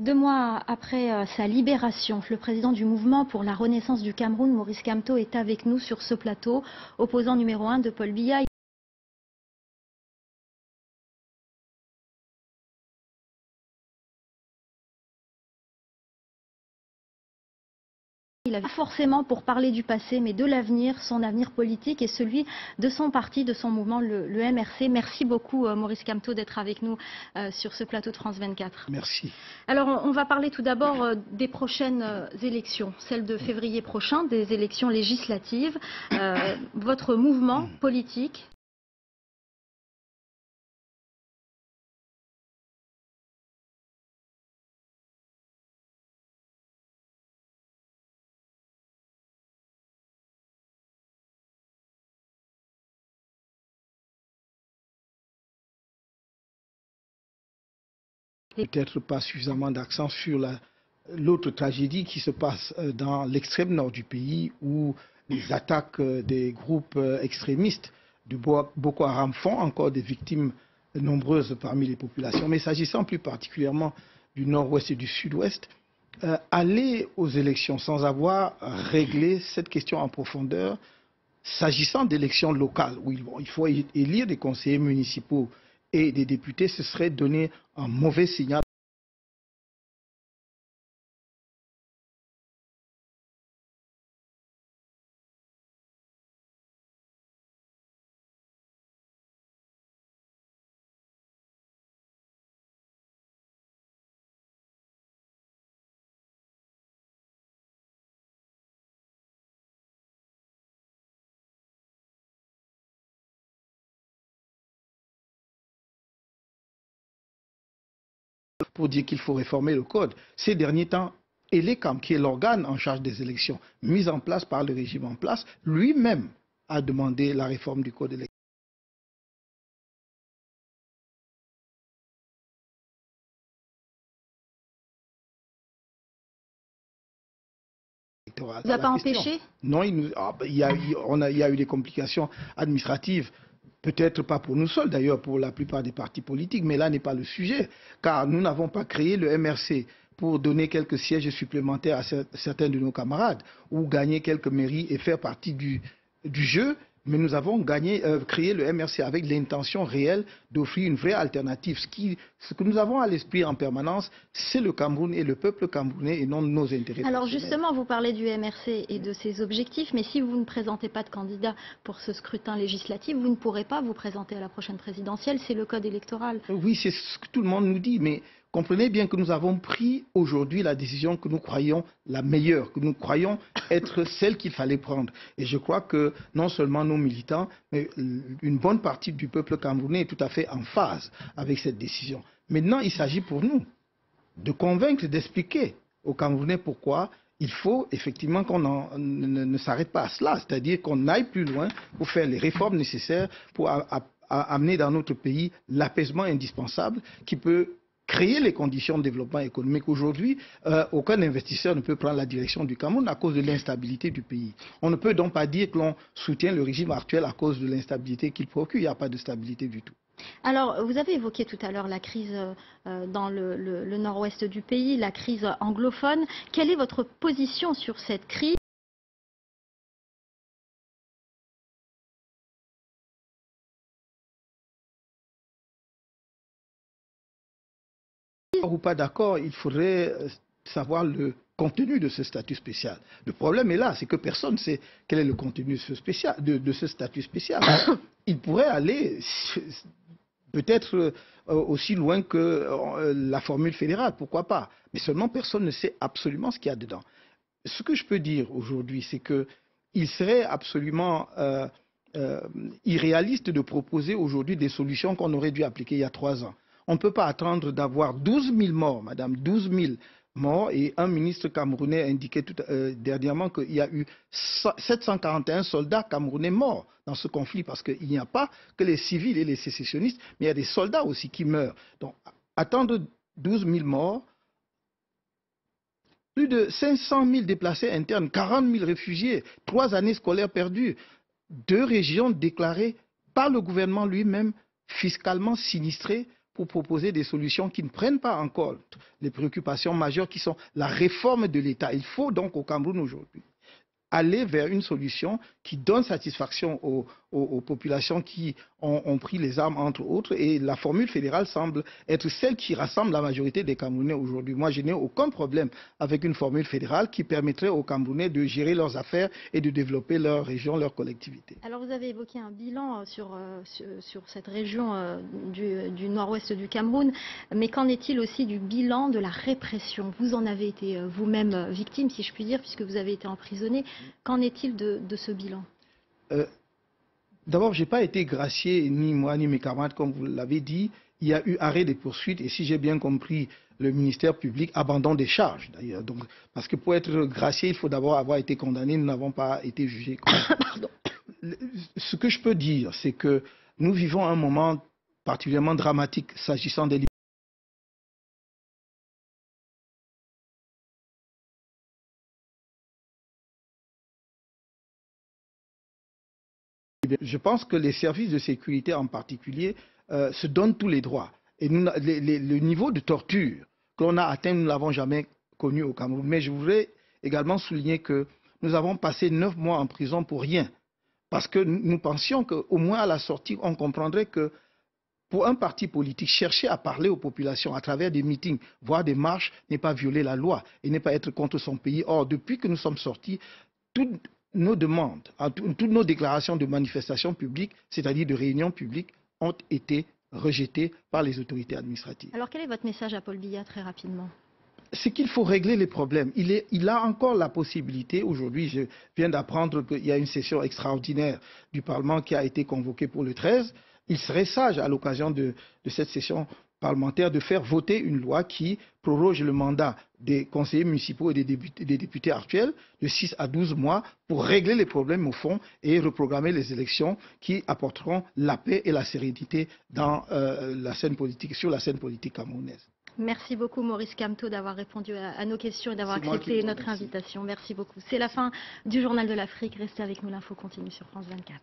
2 mois après sa libération, le président du mouvement pour la renaissance du Cameroun, Maurice Kamto, est avec nous sur ce plateau, opposant numéro 1 de Paul Biya. Il a forcément pour parler du passé, mais de l'avenir, son avenir politique et celui de son parti, de son mouvement, le MRC. Merci beaucoup Maurice Kamto d'être avec nous sur ce plateau de France 24. Merci. Alors on va parler tout d'abord des prochaines élections, celles de février prochain, des élections législatives. Votre mouvement politique peut-être pas suffisamment d'accent sur l'autre tragédie qui se passe dans l'extrême nord du pays où les attaques des groupes extrémistes de Boko Haram font encore des victimes nombreuses parmi les populations. Mais s'agissant plus particulièrement du nord-ouest et du sud-ouest, aller aux élections sans avoir réglé cette question en profondeur, s'agissant d'élections locales où il faut élire des conseillers municipaux et des députés, ce serait donner un mauvais signal. Pour dire qu'il faut réformer le code. Ces derniers temps, ELECAM, qui est l'organe en charge des élections, mis en place par le régime en place, lui-même a demandé la réforme du code électoral. vous n'a pas empêché? Non, il y a eu des complications administratives. Peut-être pas pour nous seuls, d'ailleurs, pour la plupart des partis politiques, mais là n'est pas le sujet, car nous n'avons pas créé le MRC pour donner quelques sièges supplémentaires à certains de nos camarades, ou gagner quelques mairies et faire partie du jeu, mais nous avons créé le MRC avec l'intention réelle d'offrir une vraie alternative. Ce que nous avons à l'esprit en permanence, c'est le Cameroun et le peuple camerounais et non nos intérêts. Alors justement, vous parlez du MRC et de ses objectifs, mais si vous ne présentez pas de candidat pour ce scrutin législatif, vous ne pourrez pas vous présenter à la prochaine présidentielle, c'est le code électoral. Oui, c'est ce que tout le monde nous dit, mais comprenez bien que nous avons pris aujourd'hui la décision que nous croyons la meilleure, que nous croyons être celle qu'il fallait prendre. Et je crois que non seulement nos militants, mais une bonne partie du peuple camerounais est tout à fait en phase avec cette décision. Maintenant, il s'agit pour nous de convaincre, d'expliquer aux Camerounais pourquoi il faut effectivement qu'on ne s'arrête pas à cela, c'est-à-dire qu'on aille plus loin pour faire les réformes nécessaires pour amener dans notre pays l'apaisement indispensable qui peut créer les conditions de développement économique. Aujourd'hui, aucun investisseur ne peut prendre la direction du Cameroun à cause de l'instabilité du pays. On ne peut donc pas dire que l'on soutient le régime actuel à cause de l'instabilité qu'il procure. Il n'y a pas de stabilité du tout. Alors, vous avez évoqué tout à l'heure la crise dans le nord-ouest du pays, la crise anglophone. Quelle est votre position sur cette crise ? Ou pas d'accord, il faudrait savoir le contenu de ce statut spécial. Le problème est là, c'est que personne ne sait quel est le contenu de ce statut spécial. Il pourrait aller peut-être aussi loin que la formule fédérale, pourquoi pas. Mais seulement personne ne sait absolument ce qu'il y a dedans. Ce que je peux dire aujourd'hui, c'est qu'il serait absolument irréaliste de proposer aujourd'hui des solutions qu'on aurait dû appliquer il y a 3 ans. On ne peut pas attendre d'avoir 12 000 morts, madame, 12 000 morts. Et un ministre camerounais a indiqué dernièrement qu'il y a eu 741 soldats camerounais morts dans ce conflit, parce qu'il n'y a pas que les civils et les sécessionnistes, mais il y a des soldats aussi qui meurent. Donc, attendre 12 000 morts, plus de 500 000 déplacés internes, 40 000 réfugiés, 3 années scolaires perdues, 2 régions déclarées par le gouvernement lui-même fiscalement sinistrées pour proposer des solutions qui ne prennent pas en compte les préoccupations majeures qui sont la réforme de l'État. Il faut donc au Cameroun aujourd'hui aller vers une solution qui donne satisfaction aux populations qui ont pris les armes, entre autres. Et la formule fédérale semble être celle qui rassemble la majorité des Camerounais aujourd'hui. Moi, je n'ai aucun problème avec une formule fédérale qui permettrait aux Camerounais de gérer leurs affaires et de développer leur région, leur collectivité. Alors, vous avez évoqué un bilan sur cette région du nord-ouest du Cameroun, mais qu'en est-il aussi du bilan de la répression? Vous en avez été vous-même victime, si je puis dire, puisque vous avez été emprisonné. Qu'en est-il de ce bilan? D'abord, je n'ai pas été gracié, ni moi, ni mes camarades, comme vous l'avez dit. Il y a eu arrêt des poursuites et si j'ai bien compris, le ministère public abandonne des charges, d'ailleurs. Parce que pour être gracié, il faut d'abord avoir été condamné. Nous n'avons pas été jugés. Pardon. Ce que je peux dire, c'est que nous vivons un moment particulièrement dramatique s'agissant des libertés. Je pense que les services de sécurité en particulier se donnent tous les droits. Et le niveau de torture que l'on a atteint, nous ne l'avons jamais connu au Cameroun. Mais je voudrais également souligner que nous avons passé 9 mois en prison pour rien. Parce que nous pensions qu'au moins à la sortie, on comprendrait que pour un parti politique, chercher à parler aux populations à travers des meetings, voire des marches, n'est pas violer la loi et n'est pas être contre son pays. Or, depuis que nous sommes sortis, toutes nos demandes, toutes nos déclarations de manifestations publiques, c'est-à-dire de réunions publiques, ont été rejetées par les autorités administratives. Alors, quel est votre message à Paul Biya, très rapidement? C'est qu'il faut régler les problèmes. Il a encore la possibilité, aujourd'hui, je viens d'apprendre qu'il y a une session extraordinaire du Parlement qui a été convoquée pour le 13. Il serait sage, à l'occasion de cette session parlementaire, de faire voter une loi qui proroge le mandat des conseillers municipaux et des députés actuels de 6 à 12 mois pour régler les problèmes au fond et reprogrammer les élections qui apporteront la paix et la sérénité dans la scène politique, sur la scène politique camerounaise. Merci beaucoup Maurice Kamto d'avoir répondu à nos questions et d'avoir accepté notre invitation. Merci beaucoup. C'est la fin du Journal de l'Afrique. Restez avec nous, l'info continue sur France 24.